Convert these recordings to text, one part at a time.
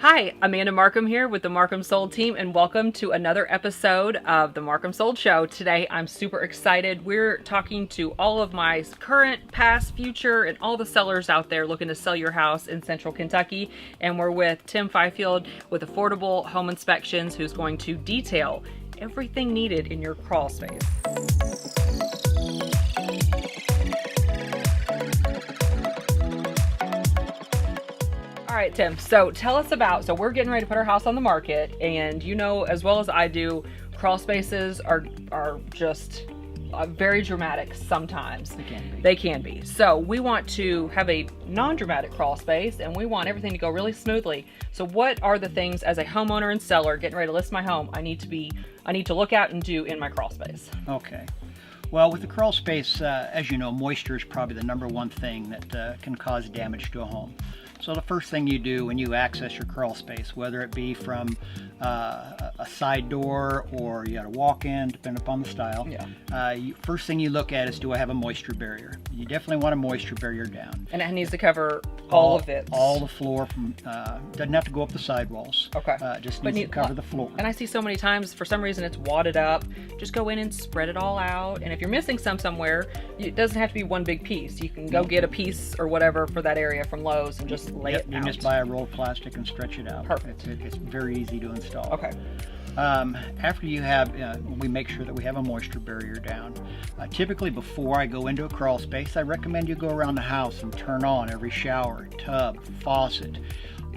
Hi, Amanda Markham here with the Markham Sold team, and welcome to another episode of the Markham Sold Show. Today, I'm super excited. We're talking to all of my current, past, future, and all the sellers out there looking to sell your house in Central Kentucky. And we're with Tim Fifield with Affordable Home Inspections, who's going to detail everything needed in your crawl space. All right, Tim, so tell us about, so we're getting ready to put our house on the market, and you know as well as I do, crawl spaces are just very dramatic sometimes. They can be. So we want to have a non-dramatic crawl space, and we want everything to go really smoothly. So what are the things as a homeowner and seller getting ready to list my home I need to look at and do in my crawl space? Okay. Well, with the crawl space, as you know, moisture is probably the number one thing that can cause damage to a home. So the first thing you do when you access your crawl space, whether it be from a side door or you got a walk-in, depending upon the style, first thing you look at is, do I have a moisture barrier? You definitely want a moisture barrier down. And it needs to cover all of it. All the floor, doesn't have to go up the sidewalls. Okay. Just needs to cover the floor. And I see so many times, for some reason, it's wadded up. Just go in and spread it all out. And if you're missing some somewhere, it doesn't have to be one big piece. You can go get a piece or whatever for that area from Lowe's and just lay it out. You just buy a roll of plastic and stretch it out. Perfect. It's very easy to install. Okay. After you have, we make sure that we have a moisture barrier down. Typically before I go into a crawl space, I recommend you go around the house and turn on every shower, tub, faucet,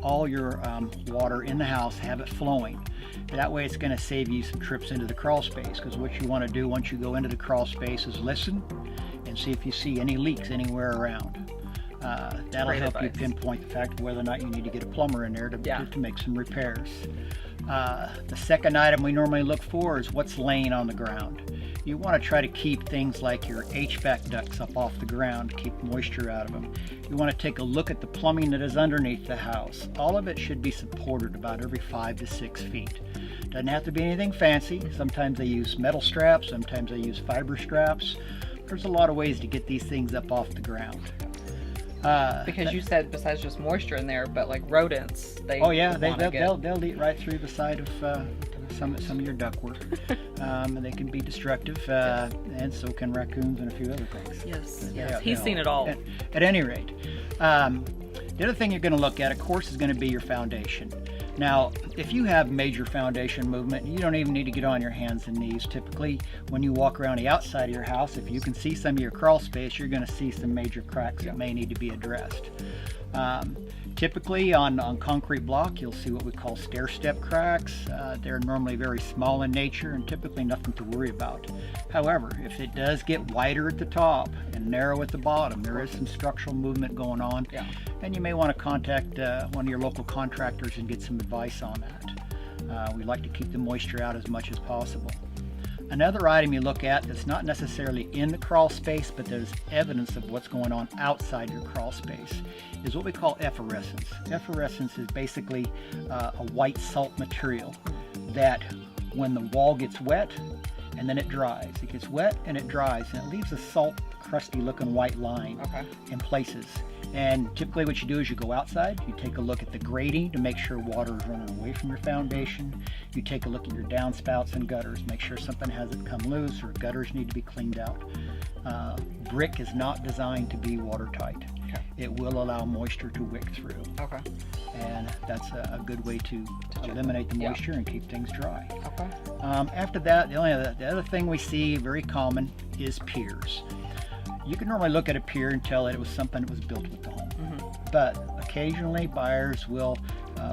all your water in the house, have it flowing. That way it's going to save you some trips into the crawl space, because what you want to do once you go into the crawl space is listen and see if you see any leaks anywhere around. That'll help you pinpoint the fact of whether or not you need to get a plumber in there to make some repairs. The second item we normally look for is what's laying on the ground. You want to try to keep things like your HVAC ducts up off the ground to keep moisture out of them. You want to take a look at the plumbing that is underneath the house. All of it should be supported about every 5 to 6 feet. Doesn't have to be anything fancy. Sometimes they use metal straps, sometimes they use fiber straps. There's a lot of ways to get these things up off the ground. Because you said besides just moisture in there, but like rodents, they'll eat right through the side of some of your ductwork. And they can be destructive, and so can raccoons and a few other things. Yes. He's seen it all. At any rate, the other thing you're going to look at, of course, is going to be your foundation. Now, if you have major foundation movement, you don't even need to get on your hands and knees. Typically, when you walk around the outside of your house, if you can see some of your crawl space, you're going to see some major cracks that may need to be addressed. Typically on concrete block, you'll see what we call stair-step cracks. They're normally very small in nature and typically nothing to worry about. However, if it does get wider at the top and narrow at the bottom, there is some structural movement going on, and you may want to contact one of your local contractors and get some advice on that. We like to keep the moisture out as much as possible. Another item you look at that's not necessarily in the crawl space, but there's evidence of what's going on outside your crawl space, is what we call effervescence. Effervescence is basically a white salt material that when the wall gets wet and then it dries. It gets wet and it dries, and it leaves a salt, crusty looking white line in places. And typically what you do is you go outside, you take a look at the grading to make sure water is running away from your foundation. You take a look at your downspouts and gutters, make sure something hasn't come loose or gutters need to be cleaned out. Brick is not designed to be watertight. It will allow moisture to wick through. And that's a good way to eliminate the moisture and keep things dry. After that, the other thing we see very common is piers. You can normally look at a pier and tell that it was something that was built with the home. But occasionally buyers will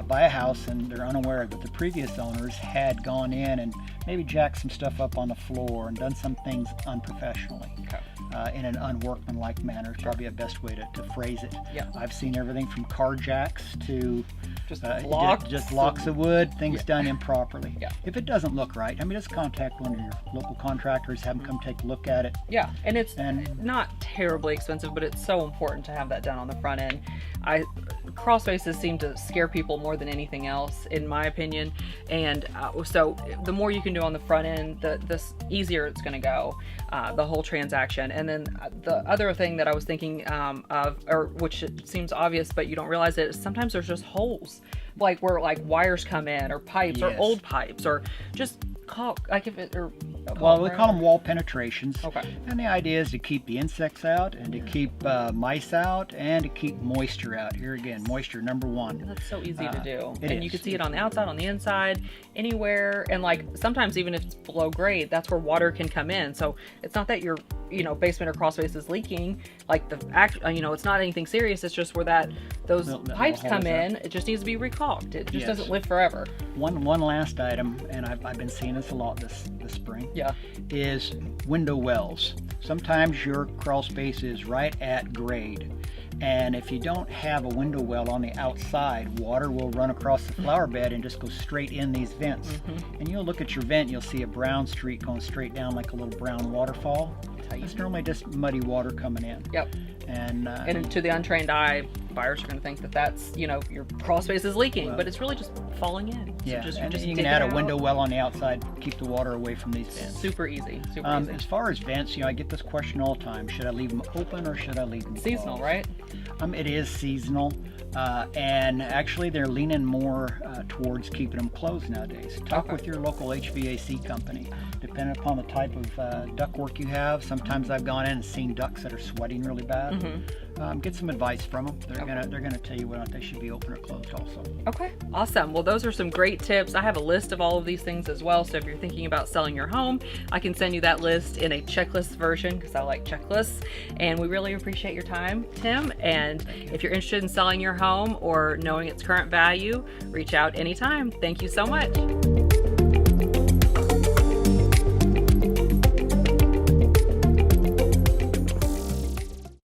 buy a house and they're unaware that the previous owners had gone in and maybe jacked some stuff up on the floor and done some things unprofessionally. In an unworkmanlike manner is probably a best way to phrase it. I've seen everything from car jacks to just blocks of wood, things done improperly. If it doesn't look right, I mean, just contact one of your local contractors, have them come take a look at it. And it's not terribly expensive, but it's so important to have that done on the front end. Crawl spaces seem to scare people more than anything else, in my opinion. And so the more you can do on the front end, the easier it's going to go, the whole transaction. And then the other thing that I was thinking of, or which seems obvious but you don't realize it, is sometimes there's just holes. like where like wires come in or pipes or Yes. old pipes or just caulk, like if it, or Well, we caulk, call right? them wall penetrations. Okay. And the idea is to keep the insects out and to keep mice out and to keep moisture out. Here again, moisture number one. That's so easy to do. it And you is. can see it on the outside, on the inside, anywhere. And like sometimes even if it's below grade, that's where water can come in. So it's not that your, you know, basement or crawl space is leaking. Like the act, you know, it's not anything serious. It's just where those That pipes little come hole's in. It just needs to be recaulked. It just Yes. doesn't live forever. One last item, and I've been seeing this a lot this spring, Yeah. is window wells. Sometimes your crawl space is right at grade. And if you don't have a window well on the outside, water will run across the flower bed and just go straight in these vents. And you'll look at your vent, you'll see a brown streak going straight down like a little brown waterfall. It's normally just muddy water coming in. Yep. And to the untrained eye, buyers are going to think that that's, you know, your crawl space is leaking, but it's really just falling in. So yeah, just, and just you dig can add it a out. window well on the outside, keep the water away from these vents. Super easy. Super easy. As far as vents, you know, I get this question all the time: should I leave them open or should I leave them Seasonal, closed? right? It is seasonal, and actually they're leaning more towards keeping them closed nowadays. Talk Okay. with your local HVAC company. Depending upon the type of ductwork you have, sometimes I've gone in and seen ducts that are sweating really bad. Get some advice from them. They're gonna tell you whether or not they should be open or closed also. Okay, awesome. Well, those are some great tips. I have a list of all of these things as well. So if you're thinking about selling your home, I can send you that list in a checklist version because I like checklists. And we really appreciate your time, Tim. And if you're interested in selling your home or knowing its current value, reach out anytime. Thank you so much.